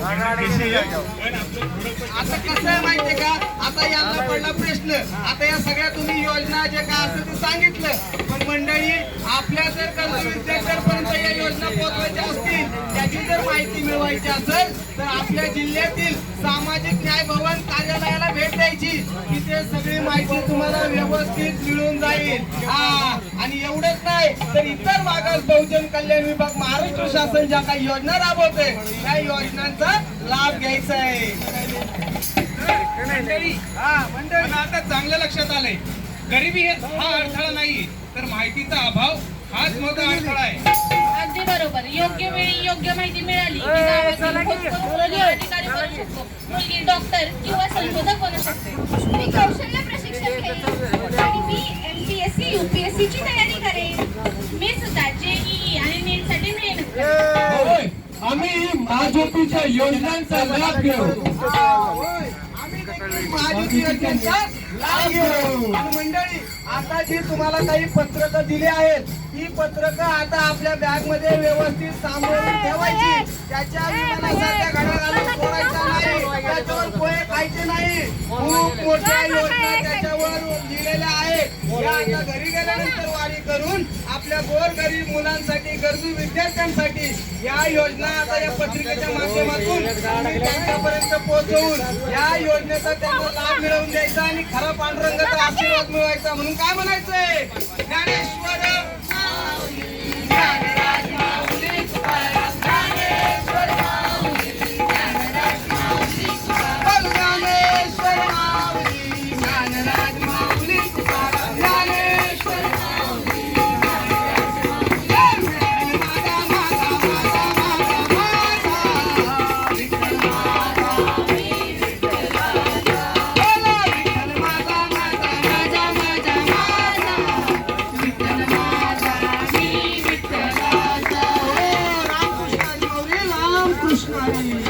आता कसं आहे माहितीये का, आता यांना पडला प्रश्न, आता या सगळ्या तुम्ही योजना जे काय असं ते सांगितलं, पण मंडळी आपल्या जर गरजू विद्यार्थ्यांपर्यंत या योजना पोहोचवायच्या असतील, त्याची जर माहिती मिळवायची असेल तर आपल्या जिल्ह्यातील सामाजिक न्याय भवन कार्यालयाला भेट द्यायची. तिथे सगळी माहिती तुम्हाला व्यवस्थित मिळून जाईल. आणि एवढंच नाही तर इतर मागास बहुजन कल्याण विभाग महाराष्ट्र शासन ज्या काही योजना राबवते त्या योजनांचा लाभ घ्यायचा आहे. मंडळी आता चांगलं लक्षात आलंय, गरिबी हा अडथळा नाही तर माहितीचा अभाव हाच मोठा अडथळा आहे. अगदी बरोबर. योग्य वेळी योग्य माहिती मिळाली की गावातील मुलगी अधिकारी बनू शकतो, मुलगी डॉक्टर किंवा संशोधक बनू शकते. मी कौशल्य प्रशिक्षण घेईन आणि मी MPSC UPSC ची तयारी करेन. मी सुद्धा JEE आणि नीट साठी मेहनत करेन. आम्ही महाज्योतीच्या योजनांचा लाभ घेऊ. आणि मंडळी आता जी तुम्हाला काही पत्रकं दिली आहेत, ही पत्रकं आता आपल्या बॅग मध्ये व्यवस्थित सांभाळून ठेवायची. त्याच्या विमानासारख्या घड्या घालून सोडायच्या नाही, त्याच्यावर पोहे खायचे नाही. खूप मोठ्या योजना त्याच्यावर लिहिलेल्या आहेत. या आता घरी गेल्यानंतर वारी करून आपल्या गोरगरीब मुलांसाठी, गरजू विद्यार्थ्यांसाठी या योजना आता या पत्रिकेच्या माध्यमातून आम्ही त्यांच्यापर्यंत पोहोचवून या योजनेचा त्यांना लाभ मिळवून द्यायचा आणि खरा पांडुरंगाचा आशीर्वाद मिळवायचा. म्हणून काय म्हणायचंय, ज्ञानेश्वर ज्ञानराज माऊली तुकाराम, ज्ञानेश्वर माऊली ज्ञानराज माऊली तुकाराम, ज्ञानेश्वर माऊली ज्ञानराज माऊली तुकाराम, ज्ञानेश्वर माऊली ज्ञानराज माऊली. माझा माझा माझा माझा विठ्ठल माझा मी विठ्ठलाचा, बोला विठ्ठल माझा माझा माझा माझा माझा विठ्ठल माझा मी विठ्ठलाचा. रामकृष्ण हरी, रामकृष्ण हरी.